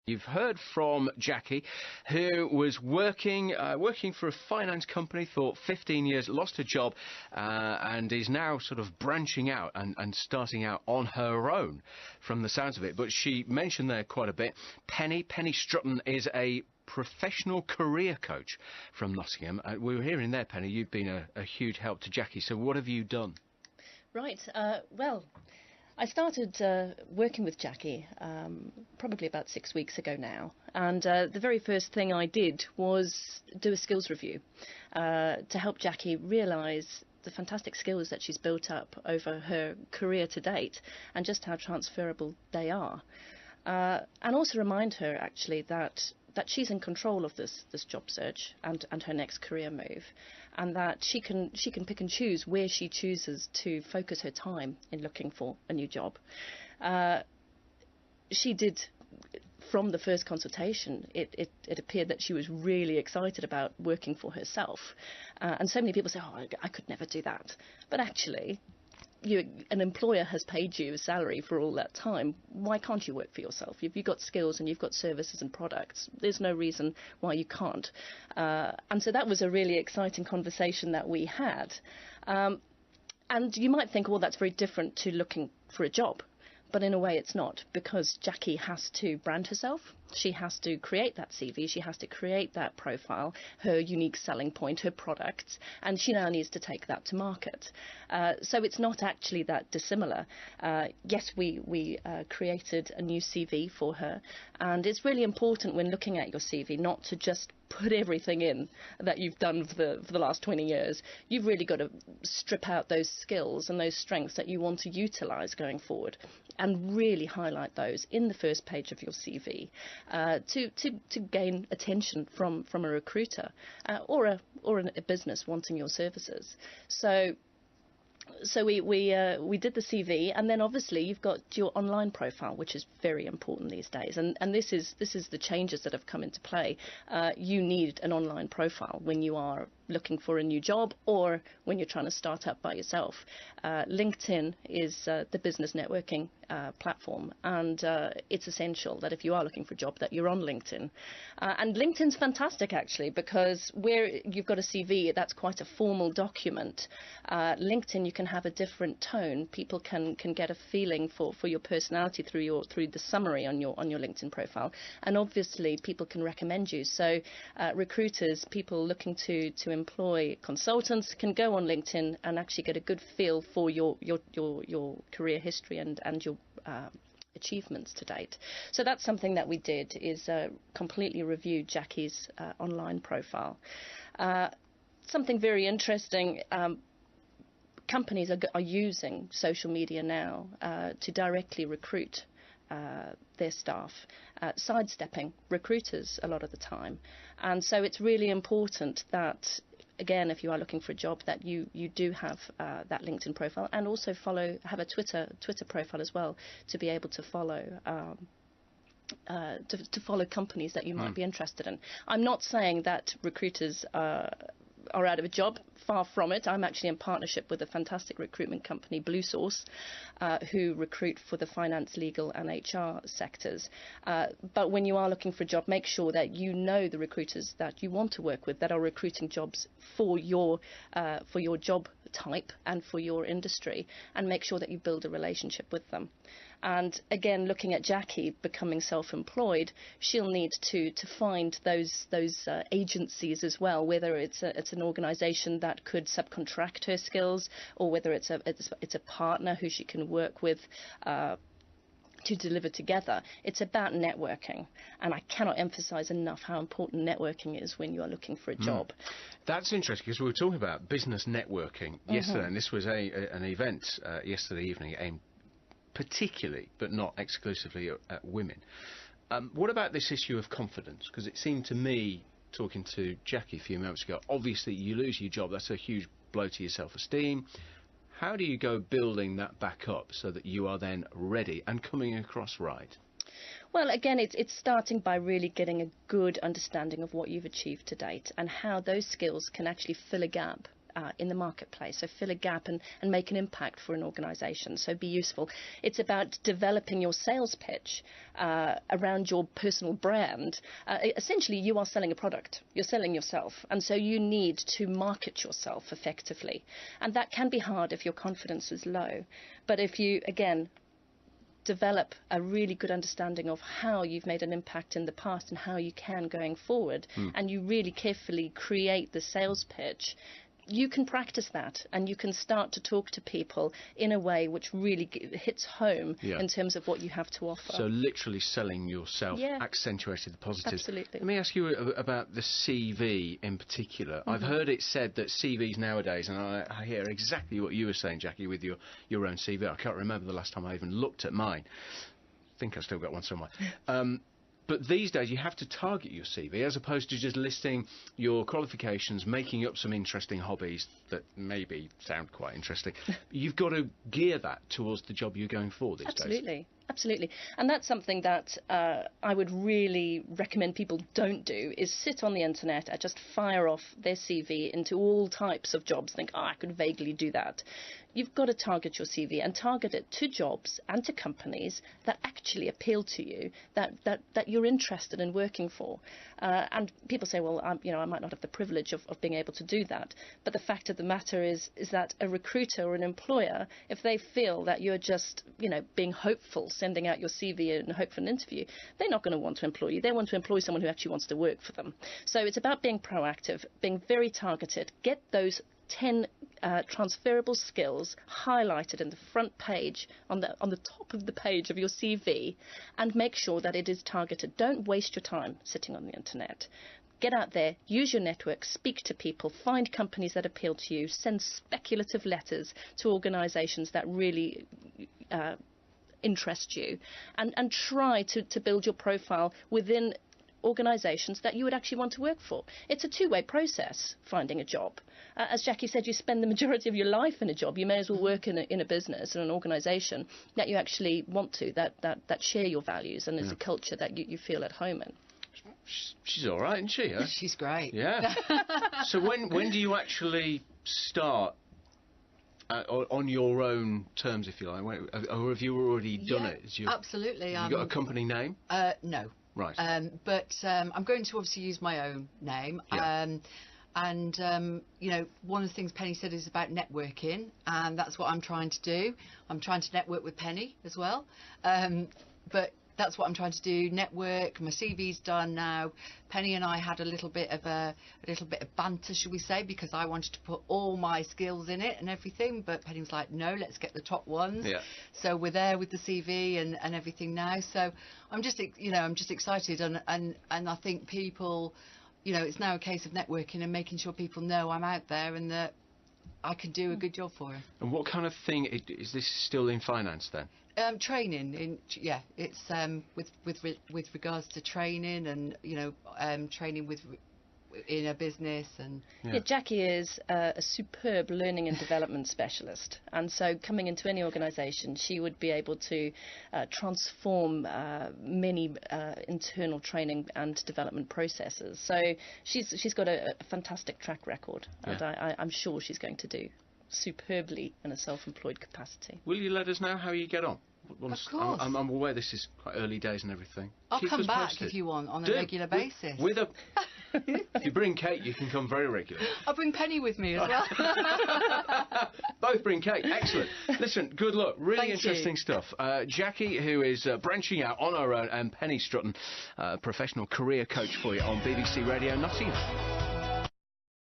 You've heard from Jackie, who was working for a finance company for 15 years, lost her job, and is now sort of branching out and starting out on her own, from the sounds of it. But she mentioned there quite a bit. Penny Strutton is a professional career coach from Nottingham. We were hearing there, Penny, you've been a huge help to Jackie. So what have you done? Right. Well, I started working with Jackie probably about 6 weeks ago now, and the very first thing I did was do a skills review to help Jackie realise the fantastic skills that she's built up over her career to date and just how transferable they are. And also remind her, actually, that she's in control of this job search and her next career move, and that she can pick and choose where she chooses to focus her time in looking for a new job. She did, from the first consultation, it appeared that she was really excited about working for herself. And so many people say, oh, I could never do that. But actually, an employer has paid you a salary for all that time. Why can't you work for yourself? If you've got skills and you've got services and products, there's no reason why you can't. And so that was a really exciting conversation that we had. And you might think, well, that's very different to looking for a job. But in a way it's not, because Jackie has to brand herself. She has to create that CV. She has to create that profile, her unique selling point, her products, and she now needs to take that to market. So it's not actually that dissimilar. Yes, we created a new CV for her, and it's really important when looking at your CV not to just put everything in that you've done for the last 20 years. You've really got to strip out those skills and those strengths that you want to utilise going forward, and really highlight those in the first page of your CV to gain attention from a recruiter or a business wanting your services. So we did the CV, and then obviously you've got your online profile, which is very important these days. And this is the changes that have come into play. You need an online profile when you are looking for a new job or when you're trying to start up by yourself. LinkedIn is the business networking platform, and it's essential that if you are looking for a job that you're on LinkedIn. And LinkedIn's fantastic, actually, because where you've got a CV, that's quite a formal document. LinkedIn, you can have a different tone. People can get a feeling for your personality through the summary on your LinkedIn profile, and obviously people can recommend you. So recruiters, people looking to employ consultants, can go on LinkedIn and actually get a good feel for your career history and your achievements to date. So that's something that we did, is completely review Jackie's online profile. Something very interesting. Companies are using social media now to directly recruit their staff, sidestepping recruiters a lot of the time. And so it's really important that, again, if you are looking for a job, that you do have that LinkedIn profile, and also have a Twitter profile as well, to be able to follow to follow companies that you might be interested in. I'm not saying that recruiters are out of a job. Far from it. I'm actually in partnership with a fantastic recruitment company, BlueSource, who recruit for the finance, legal and HR sectors. But when you are looking for a job, make sure that you know the recruiters that you want to work with, that are recruiting jobs for your job type and for your industry, and make sure that you build a relationship with them. And again, looking at Jackie becoming self-employed, she'll need to find those agencies as well, whether it's an organisation that could subcontract her skills, or whether it's a partner who she can work with to deliver together. It's about networking, and I cannot emphasise enough how important networking is when you are looking for a job. That's interesting, because we were talking about business networking yesterday, and this was an event yesterday evening aimed particularly, but not exclusively, at women. What about this issue of confidence? Because it seemed to me, talking to Jackie a few moments ago, obviously you lose your job, that's a huge blow to your self-esteem. How do you go building that back up so that you are then ready and coming across right? Well, again, it's starting by really getting a good understanding of what you've achieved to date and how those skills can actually fill a gap in the marketplace. So fill a gap and make an impact for an organisation. So be useful. It's about developing your sales pitch around your personal brand. Essentially, you are selling a product. You're selling yourself. And so you need to market yourself effectively. And that can be hard if your confidence is low. But if you, again, develop a really good understanding of how you've made an impact in the past and how you can going forward, and you really carefully create the sales pitch, you can practice that and you can start to talk to people in a way which really hits home in terms of what you have to offer. So literally selling yourself, accentuating the positives. Absolutely. Let me ask you about the CV in particular. I've heard it said that CVs nowadays, and I hear exactly what you were saying, Jackie, with your own CV. I can't remember the last time I even looked at mine. I think I've still got one somewhere. But these days you have to target your CV as opposed to just listing your qualifications, making up some interesting hobbies that maybe sound quite interesting. You've got to gear that towards the job you're going for these days. Absolutely. And that's something that I would really recommend people don't do, is sit on the internet and just fire off their CV into all types of jobs. Think, I could vaguely do that. You've got to target your CV and target it to jobs and to companies that actually appeal to you, that you're interested in working for. And people say, well, I might not have the privilege of being able to do that. But the fact of the matter is that a recruiter or an employer, if they feel that you're just, being hopeful, sending out your CV and hope for an interview, they're not going to want to employ you. They want to employ someone who actually wants to work for them. So it's about being proactive, being very targeted, get those 10 transferable skills highlighted in the front page, on the top of the page of your CV, and make sure that it is targeted. Don't waste your time sitting on the internet. Get out there, use your network, speak to people, find companies that appeal to you, send speculative letters to organisations that really interest you, and try to build your profile within organisations that you would actually want to work for. It's a two-way process, finding a job. As Jackie said, you spend the majority of your life in a job. You may as well work in a business or an organisation that you actually want to, that share your values and is a culture that you feel at home in. She's all right, isn't she? Huh? She's great. Yeah. So when do you actually start on your own terms, if you like, or have you already done it? Absolutely. Have you got a company name? No. Right. But I'm going to obviously use my own name. Yeah. And one of the things Penny said is about networking, and that's what I'm trying to do. I'm trying to network with Penny as well. But that's what I'm trying to do, network. My CV's done now. Penny and I had a little bit of banter, shall we say, because I wanted to put all my skills in it and everything, but Penny was like, no, let's get the top ones. Yeah. So we're there with the CV and everything now. So I'm just excited, and I think people, it's now a case of networking and making sure people know I'm out there and that I can do a good job for them. And what kind of thing is this still in finance then? Training it's with regards to training and training in a business. And Jackie is a superb learning and development specialist, and so coming into any organisation, she would be able to transform many internal training and development processes. So she's got a fantastic track record, and I'm sure she's going to do superbly in a self-employed capacity. Will you let us know how you get on? Of course. I'm aware this is quite early days and everything. I'll come back if you want on a regular basis. If you bring Kate, you can come very regularly. I'll bring Penny with me as well. Both bring Kate. Excellent. Listen, good luck. Really interesting stuff. Jackie, who is branching out on her own, and Penny Strutton, professional career coach for you on BBC Radio Nottingham.